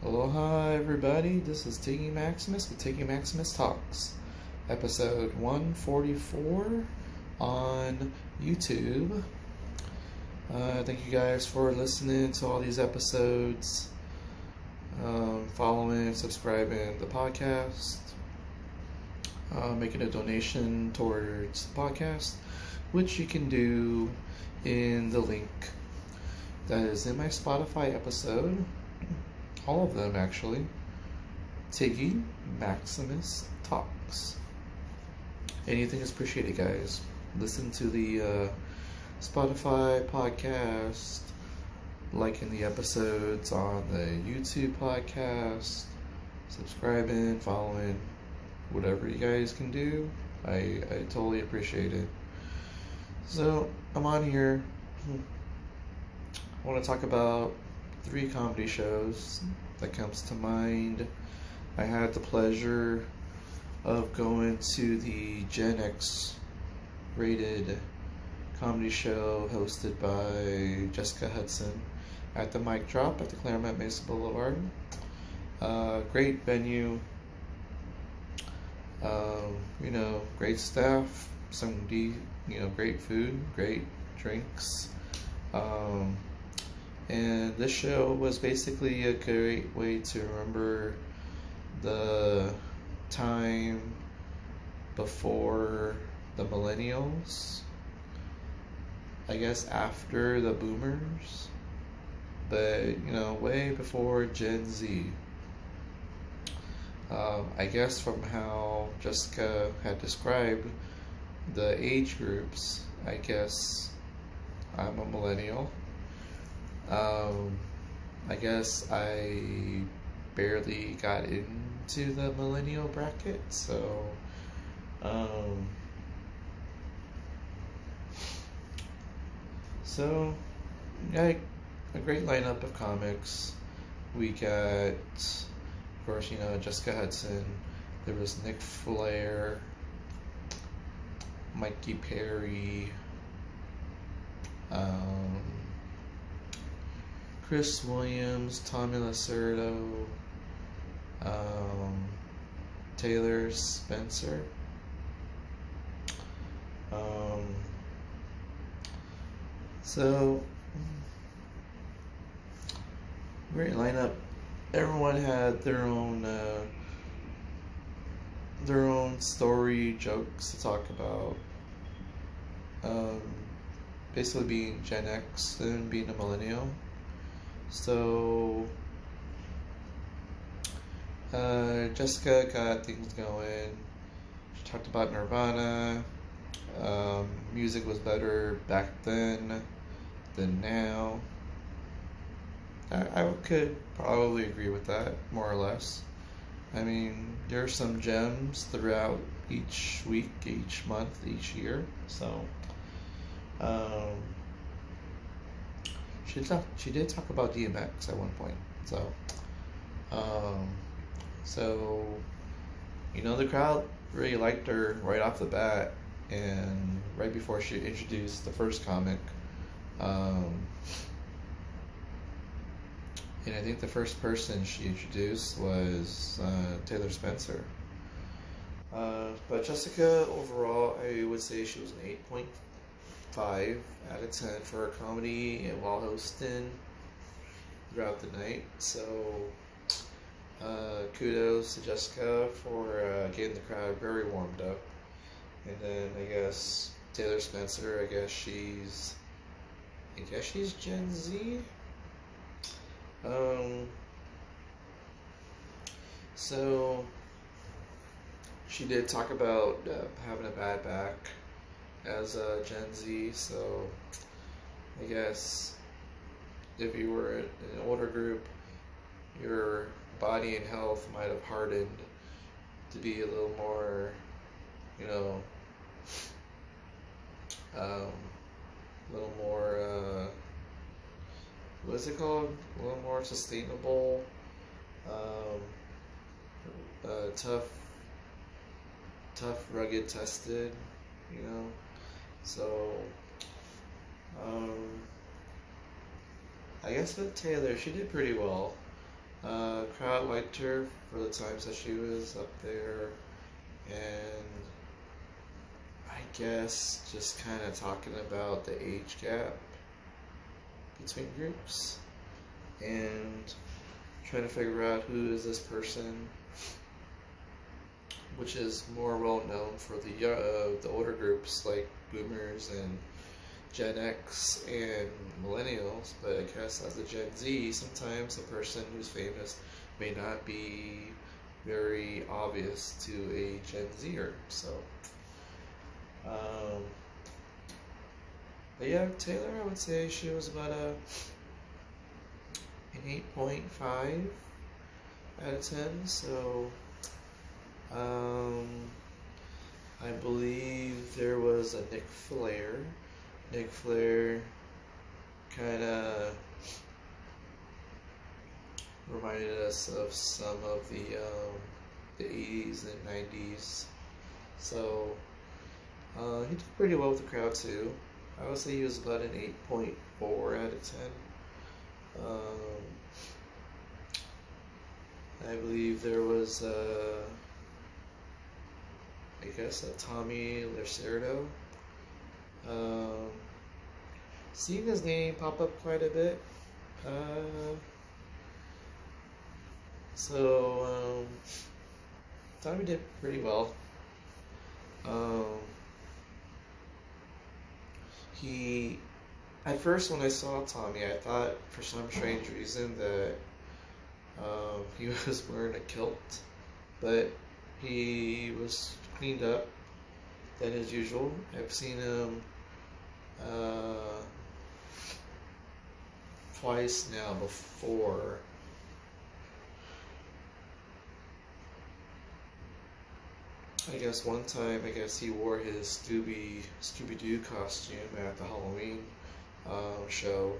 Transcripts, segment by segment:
Aloha everybody, this is Tiggy Maximus with Tiggy Maximus Talks, episode 144 on YouTube. Thank you guys for listening to all these episodes, following, subscribing to the podcast, making a donation towards the podcast, which you can do in the link that is in my Spotify episode. All of them, actually. Tiggy Maximus Talks. Anything is appreciated, guys. Listen to the Spotify podcast, liking the episodes on the YouTube podcast, subscribing, following, whatever you guys can do. I totally appreciate it. So, I'm on here. I want to talk about 3 comedy shows that comes to mind. I had the pleasure of going to the Gen X rated comedy show hosted by Jessica Hudson at the Mic Drop at the Claremont Mesa Boulevard. Great venue, great staff, great food, great drinks. And this show was basically a great way to remember the time before the millennials, I guess after the boomers, but way before Gen Z. I guess from how Jessica had described the age groups, I guess I'm a millennial. I guess I barely got into the millennial bracket, so yeah, a great lineup of comics. We got, of course, Jessica Hudson. There was Nick Flair, Mikey Perry, Chris Williams, Tommy Lacerda, Taylor Spencer, great lineup. Everyone had their own story, jokes to talk about. Basically being Gen X and being a millennial. So Jessica got things going. She talked about Nirvana. Music was better back then than now. I could probably agree with that, more or less. I mean, there are some gems throughout each week, each month, each year. So she did talk about DMX at one point. So the crowd really liked her right off the bat, and right before she introduced the first comic. And I think the first person she introduced was Taylor Spencer. But Jessica, overall, I would say she was an 8.5 out of 10 for her comedy and while hosting throughout the night. So kudos to Jessica for getting the crowd very warmed up. And then I guess Taylor Spencer, I guess she's Gen Z. So she did talk about having a bad back as a Gen Z, so I guess if you were in an older group, your body and health might have hardened to be a little more, what's it called? A little more sustainable, tough, rugged, tested, So, I guess with Taylor, she did pretty well. Crowd liked her for the times that she was up there, and I guess just kind of talking about the age gap between groups and trying to figure out who is this person, which is more well known for the older groups like boomers and Gen X and millennials, but I guess as a Gen Z, sometimes the person who's famous may not be very obvious to a Gen Zer. So, but yeah, Taylor, I would say she was about an 8.5 out of 10. So, I believe there was a Nick Flair. Nick Flair kind of reminded us of some of the 80s and 90s. So he did pretty well with the crowd too. I would say he was about an 8.4 out of 10. I believe there was I guess a Tommy Lacerda. Seeing his name pop up quite a bit. So Tommy did pretty well. He, at first when I saw Tommy, I thought for some strange reason that he was wearing a kilt, but he was cleaned up than as usual. I've seen him twice now before. I guess one time, he wore his Scooby-Doo costume at the Halloween show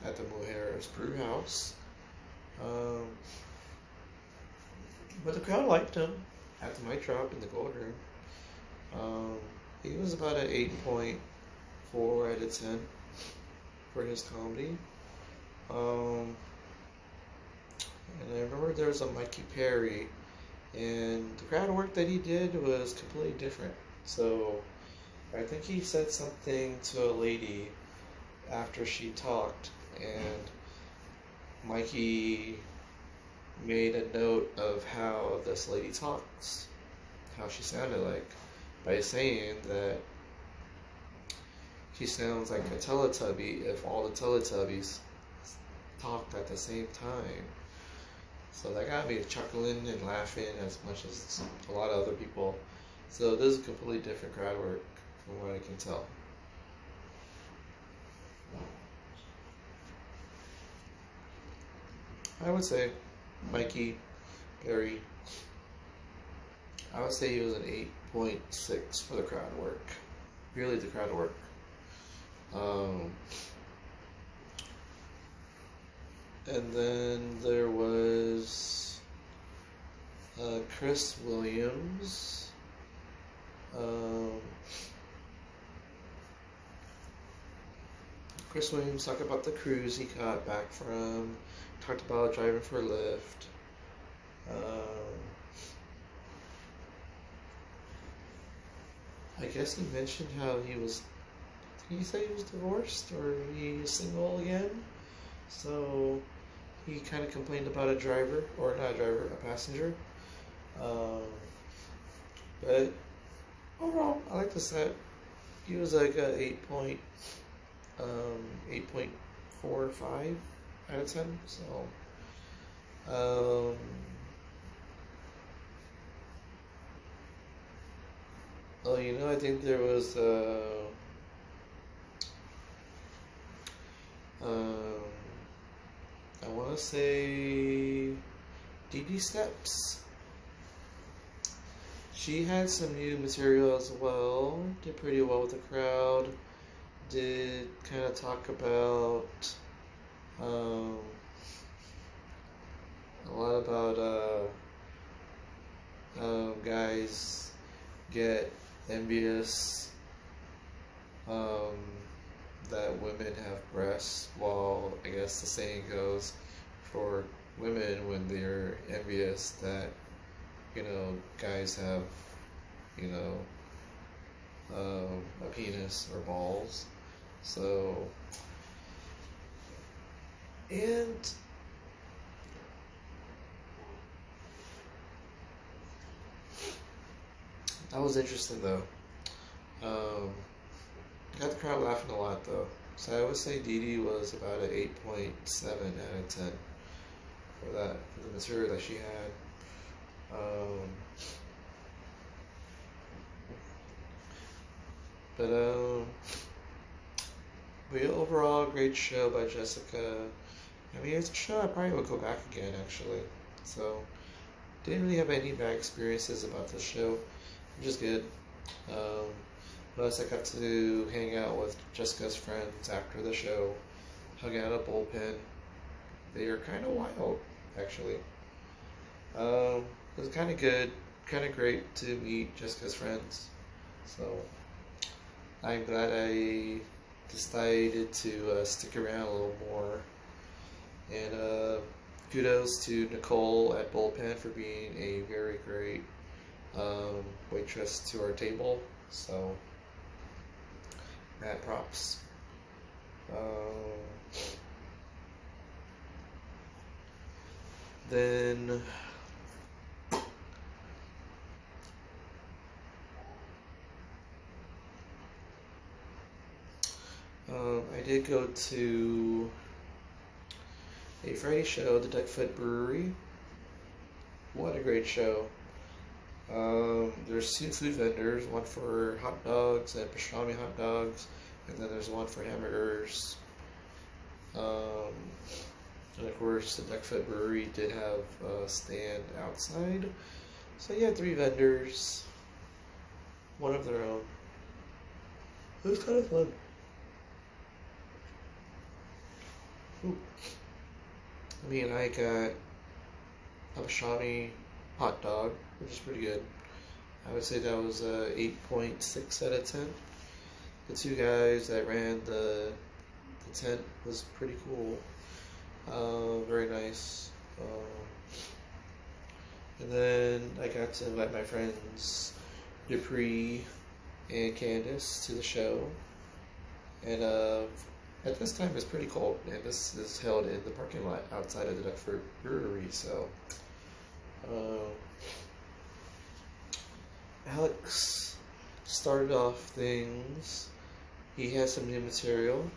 at the Mohair's Brew House. But the crowd liked him at the mic drop in the Gold Room. He was about an 8.4 out of 10 for his comedy. And I remember there was a Mikey Perry, and the crowd work that he did was completely different. So I think he said something to a lady after she talked, and Mikey made a note of how this lady talks, how she sounded like, by saying that she sounds like a Teletubby if all the Teletubbies talked at the same time. So that got me chuckling and laughing as much as a lot of other people. So this is a completely different crowd work from what I can tell. I would say Mikey Perry, I would say he was an 8.6 for the crowd work. Really the crowd work. And then there was Chris Williams. Chris Williams talked about the cruise he got back from, talked about driving for Lyft. I guess he mentioned how he was, did he say he was divorced or he was single again? So he kind of complained about a driver, or not a driver, a passenger. But overall, I like the set. He was like a 8.45 out of 10. So, well, you know, I think there was I want to say Dee Dee Steps. She had some new material as well. Did pretty well with the crowd. Did kind of talk about a lot about guys get envious that women have breasts, while I guess the saying goes, for women when they're envious that, guys have, you know, a penis or balls. So, and that was interesting though. Got the crowd laughing a lot though. So I would say Dee Dee was about an 8.7 out of 10 for the material that she had. But yeah, overall, great show by Jessica. I mean, it's a show I probably would go back again, actually. So, didn't really have any bad experiences about this show, which is good. Plus, I got to hang out with Jessica's friends after the show, hung out at Bullpen. They are kind of wild, actually. It was kind of good, kind of great to meet Jessica's friends. So, I'm glad I decided to stick around a little more. And kudos to Nicole at Bullpen for being a very great waitress to our table. So, mad props. Then I did go to a Friday show at the Duckfoot Brewery. What a great show. There's two food vendors, one for hot dogs and pastrami hot dogs, and then there's one for hamburgers. And of course, the Duckfoot Brewery did have a stand outside. So you had three vendors, one of their own. It was kind of fun. Ooh. I mean, I got a pastrami hot dog, which is pretty good. I would say that was a 8.6 out of 10. The two guys that ran the tent was pretty cool. Very nice. And then I got to invite my friends Dupree and Candace to the show. And at this time it's pretty cold, and this is held in the parking lot outside of the Duckfoot Brewery. So Alex started off things. He had some new material,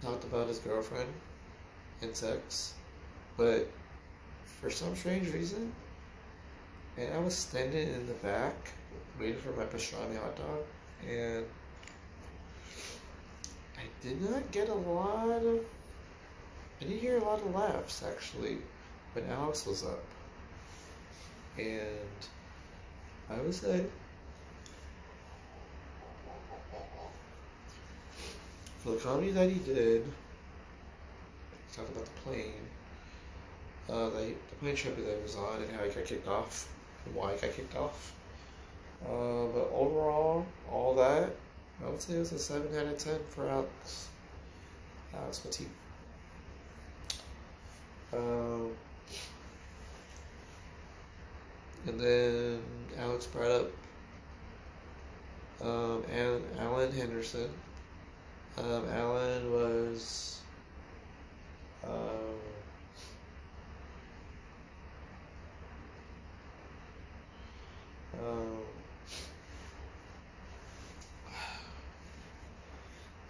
talked about his girlfriend and sex, but for some strange reason, and I was standing in the back waiting for my pastrami hot dog, and I did not get I didn't hear a lot of laughs actually when Alex was up, and I would say for the comedy that he did, talk about the plane, the plane trip that he was on and how he got kicked off, and why he got kicked off. But overall, all that, I would say it was a 7 out of 10 for Alex. Alex Petit. And then Alex brought up Alan Henderson. Alan was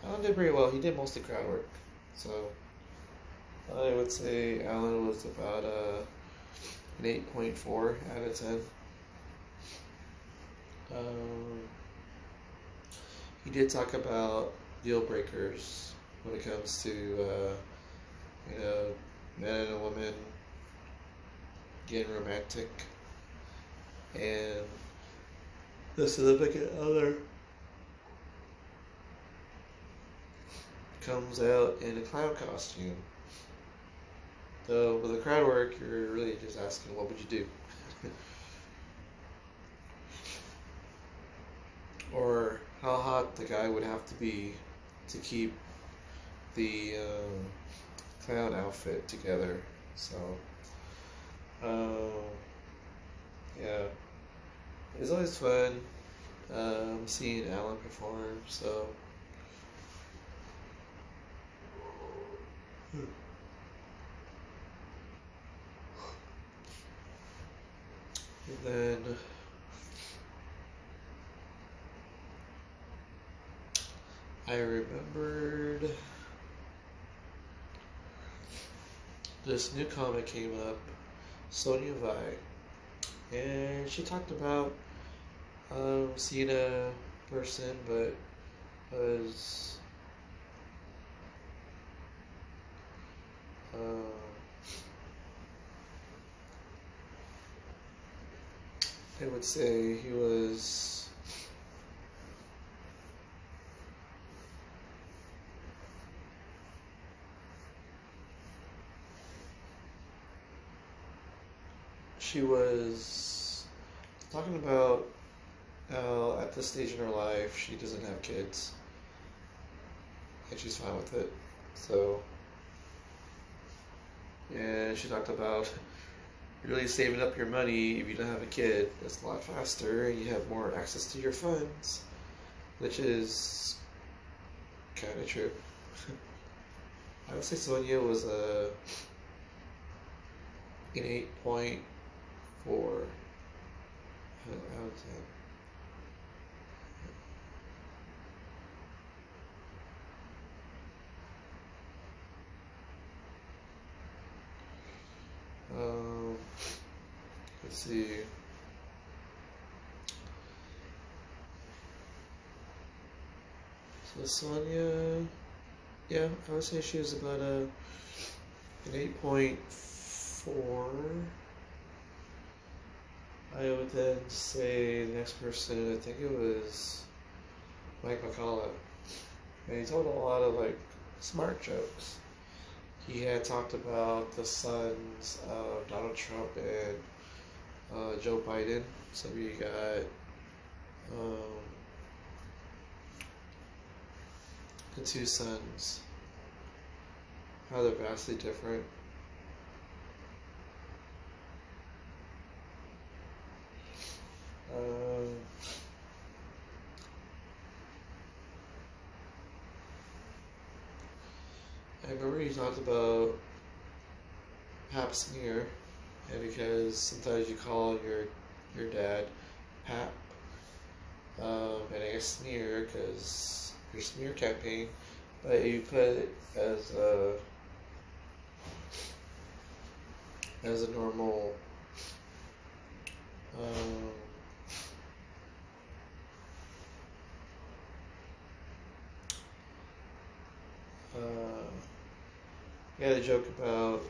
Alan did pretty well. He did most of the crowd work, so I would say Alan was about an 8.4 out of 10. He did talk about deal breakers when it comes to men and a woman getting romantic, and the significant other comes out in a clown costume. So with the crowd work, you're really just asking, what would you do? Or how hot the guy would have to be to keep the clown outfit together. So Um, yeah, it's always fun seeing Alan perform. So, and then I remembered this new comic came up, Sonia Vi, and she talked about seeing a person, but was I would say he was she was talking about how at this stage in her life she doesn't have kids and she's fine with it. So, and she talked about really saving up your money if you don't have a kid. It's a lot faster and you have more access to your funds, which is kind of true. I would say Sonia was an 8.4 out of 10. Let's see. So Sonia, yeah, I would say she was about an 8.4. I would then say the next person, I think it was Mike McCullough. And he told a lot of like smart jokes. He had talked about the sons of Donald Trump and Joe Biden. So we got the two sons, how they're vastly different. I remember he talked about Pap Smear, and because sometimes you call your dad Pap, and I guess smear because your smear campaign, but you put it as a normal he had a joke about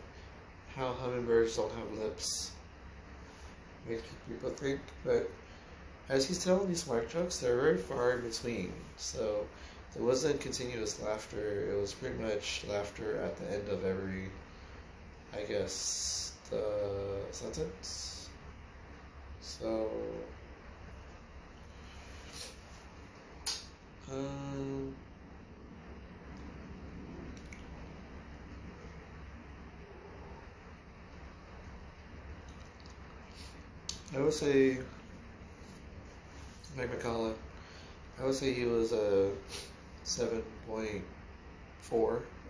how hummingbirds don't have lips. Makes people think, but as he's telling these smart jokes, they're very far in between. So there wasn't continuous laughter. It was pretty much laughter at the end of every, I guess, the sentence. So, I would say Mike McCullough. I would say he was a 7.4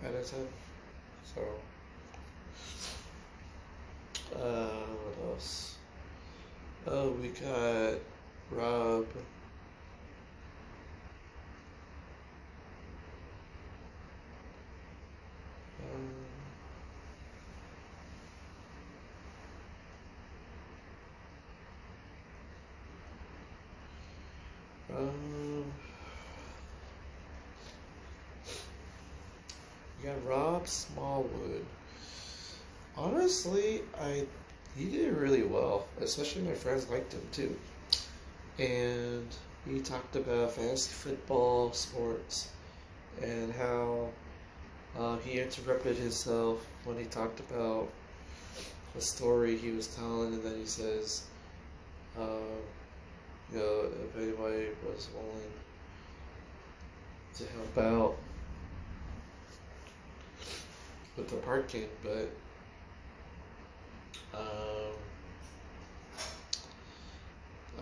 out of 10. So, what else? Oh, we got Rob. We got Rob Smallwood. Honestly, he did really well. Especially my friends liked him too. And he talked about fantasy football, sports, and how he interrupted himself when he talked about a story he was telling, and then he says, you know, if anybody was willing to help out with the parking, but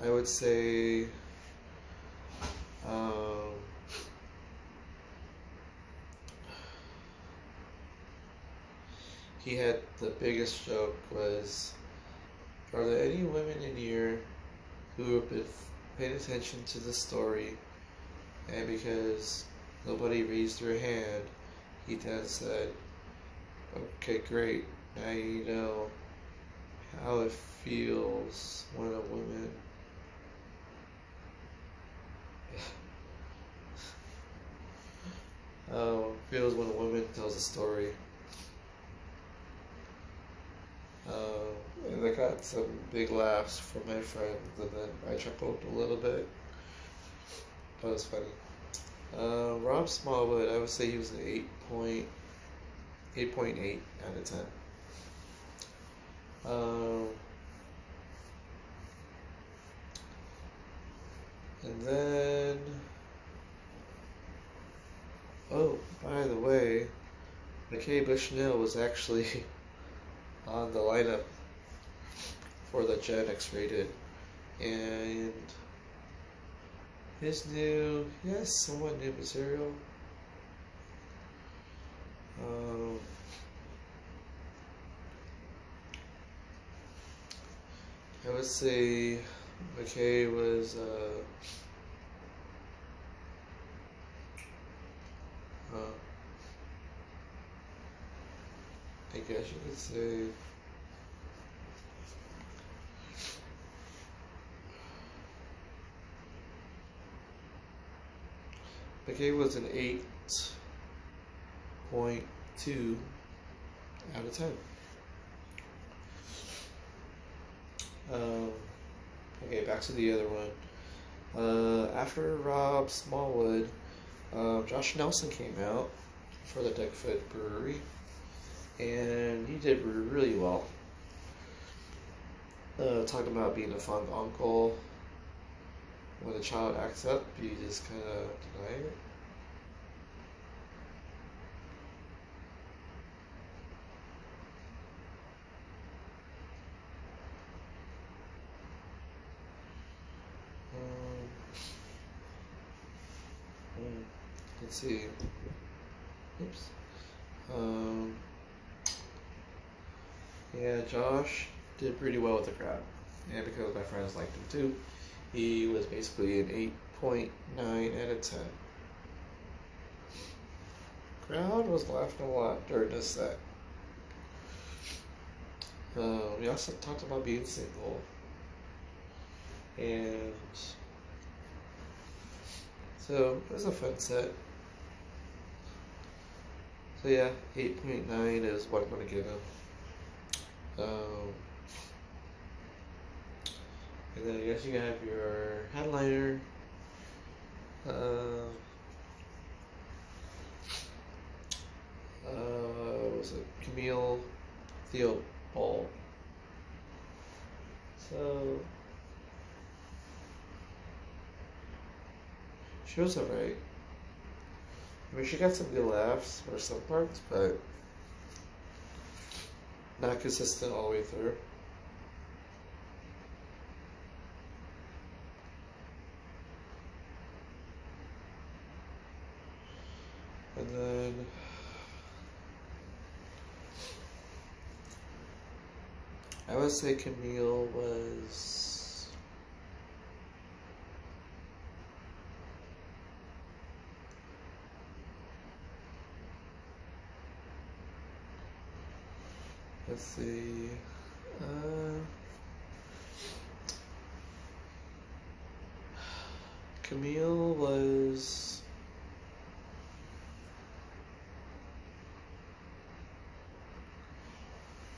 I would say he had the biggest joke was, are there any women in here who have been paying attention to the story, and because nobody raised their hand, he then said, okay, great, now you know how it feels when a woman feels when a woman tells a story. And I got some big laughs from my friends, and then I chuckled a little bit. That was funny. Rob Smallwood, I would say he was an 8.8 out of 10. And then, oh, by the way, McKay Bushnell was actually on the lineup for the Gen X rated, and his new, somewhat new material. I would say McKay was I guess you could say McKay was an 8.2 out of 10. Okay, back to the other one. After Rob Smallwood, Josh Nelson came out for the Duckfoot Brewery, and he did really well. Talking about being a fun uncle. When a child acts up, you just kind of deny it. Let's see. Oops. Yeah, Josh did pretty well with the crowd, and because my friends liked him too, he was basically an 8.9 out of 10. Crowd was laughing a lot during this set. We also talked about being single, and so it was a fun set. So yeah, 8.9 is what I'm going to give him. And then I guess you have your headliner. Was it Camille Theobald? So she was alright. I mean, she got some good laughs for some parts, but not consistent all the way through. And then I would say Camille was let's see. Camille was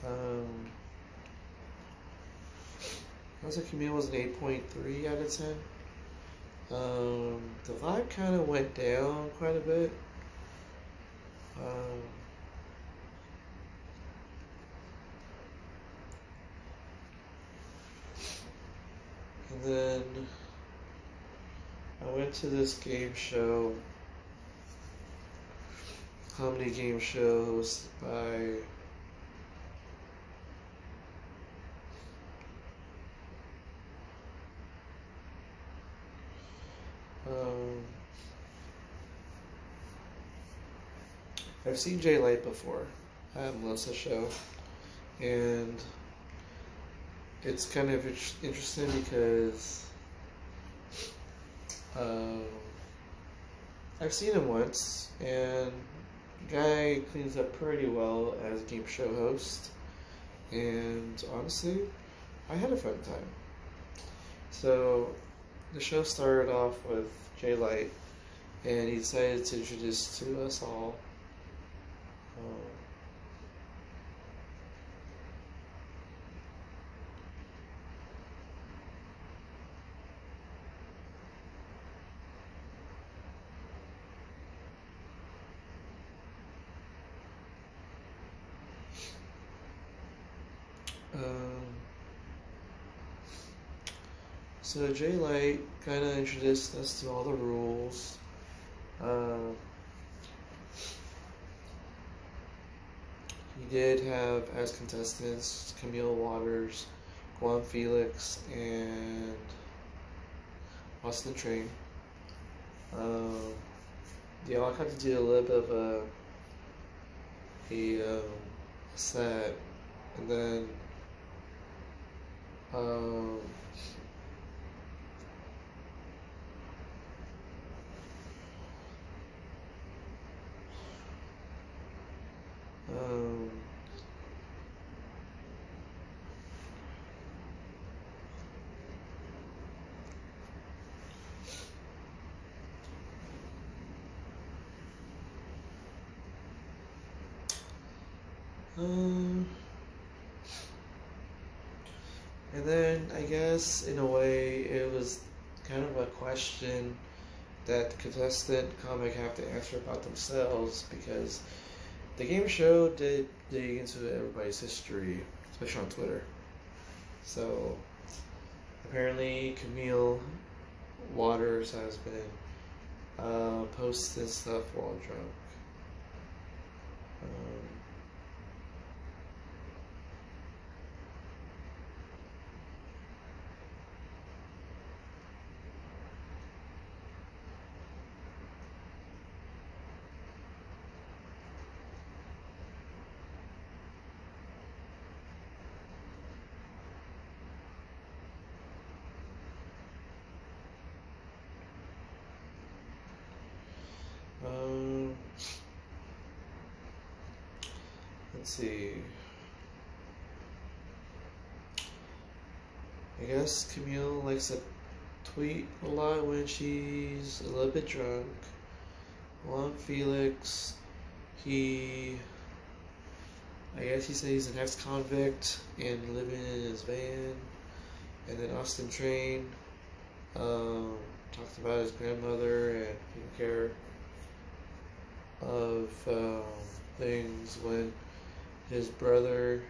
I would say Camille was an 8.3 out of 10. The vibe kind of went down quite a bit. And then I went to this game show, comedy game show hosted by I've seen Jay Light before at Melissa's show, and it's kind of interesting because um, I've seen him once, and the guy cleans up pretty well as a game show host, and honestly, I had a fun time. So, the show started off with Jay Light, and he decided to introduce to us all so Jay Light kind of introduced us to all the rules. He did have as contestants Camille Waters, Guam Felix, and Austin Train. They all got to do a little bit of a set, and then um, um, and then I guess in a way it was kind of a question that the contestant comic have to answer about themselves, because the game show did dig into everybody's history, especially on Twitter. So apparently Camille Waters has been posting stuff while drunk. Let's see. I guess Camille likes to tweet a lot when she's a little bit drunk. Juan Felix, I guess he said he's an ex-convict and living in his van. And then Austin Train talked about his grandmother and taking care of things when his brother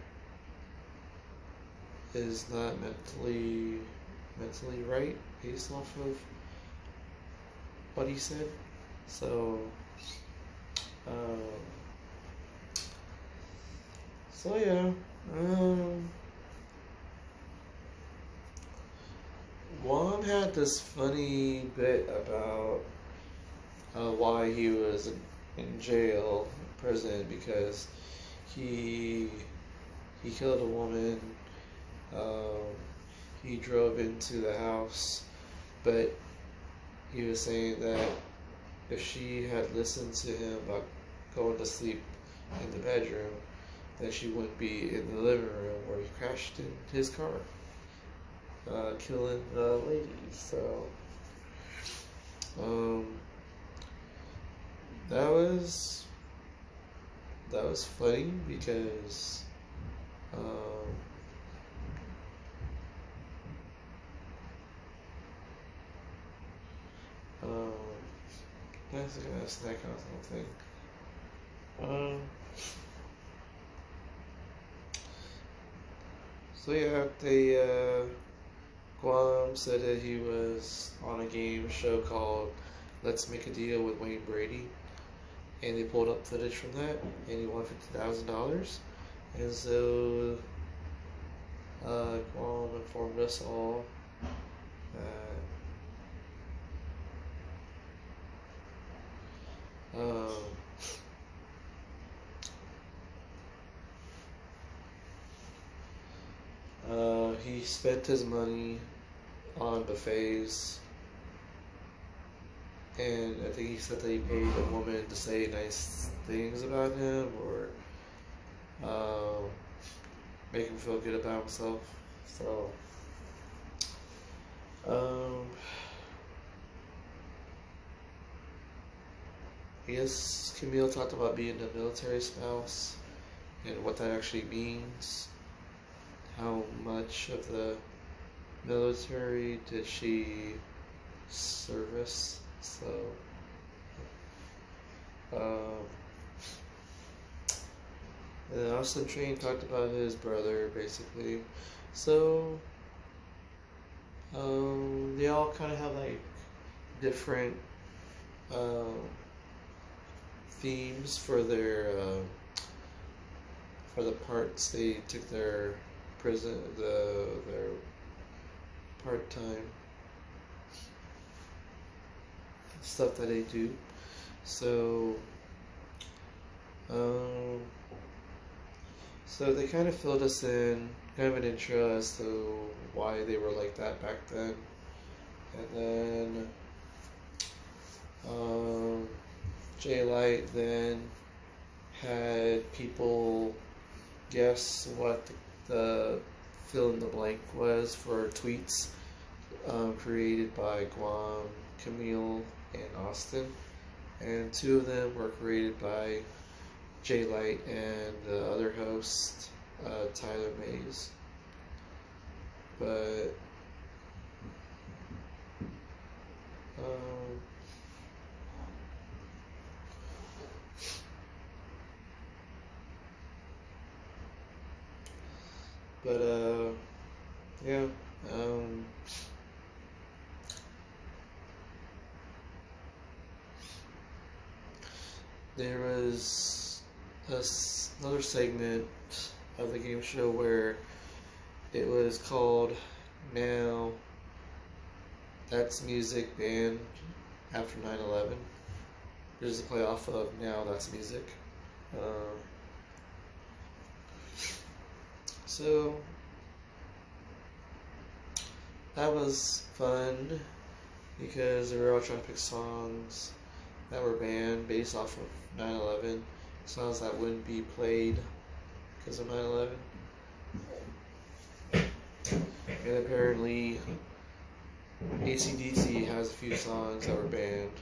is not mentally right, based off of what he said. So yeah. Guam had this funny bit about why he was in jail, prison, because he killed a woman. He drove into the house, but he was saying that if she had listened to him about going to sleep in the bedroom, then she wouldn't be in the living room where he crashed in his car, killing the lady. So that was funny because that's that kind of thing. So yeah, Guam said that he was on a game show called Let's Make a Deal with Wayne Brady, and they pulled up footage from that, and he won $50,000. And so Guam informed us all that he spent his money on buffets, and I think he said that he paid a woman to say nice things about him, or make him feel good about himself. So, I guess Camille talked about being a military spouse and what that actually means. How much of the military did she service? So, and then Austin Train talked about his brother, basically. So, they all kind of have like different themes for their for the parts they took their their part-time stuff that they do. So so they kind of filled us in, kind of an intro as to why they were like that back then. And then Jay Light then had people guess what the fill in the blank was for tweets created by Guam, Camille, and Austin. And two of them were created by Jay Light and the other host, Tyler Mays. But yeah, there was another segment of the game show where it was called Now That's Music Banned After 9/11. There's a play off of Now That's Music. So that was fun because they were all trying to pick songs that were banned based off of 9/11, songs that wouldn't be played because of 9/11. And apparently AC/DC has a few songs that were banned,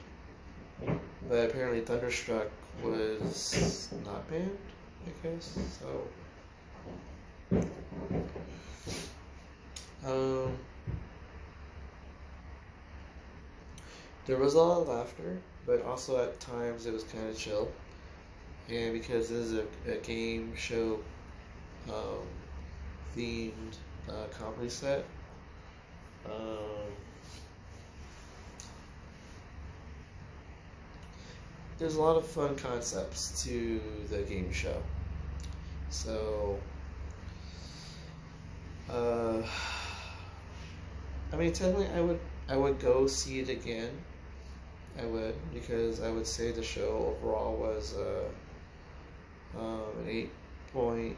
but apparently Thunderstruck was not banned, I guess. So there was a lot of laughter, but also at times it was kind of chill. And because this is a game show themed comedy set, there's a lot of fun concepts to the game show. So, I mean, technically, I would go see it again. I would, because I would say the show overall was an 8.5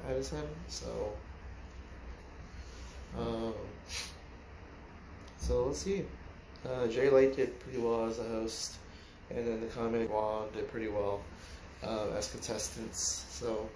out of 10. So, so let's see. Jay Light did pretty well as a host, and then the Comic Wand did pretty well as contestants. So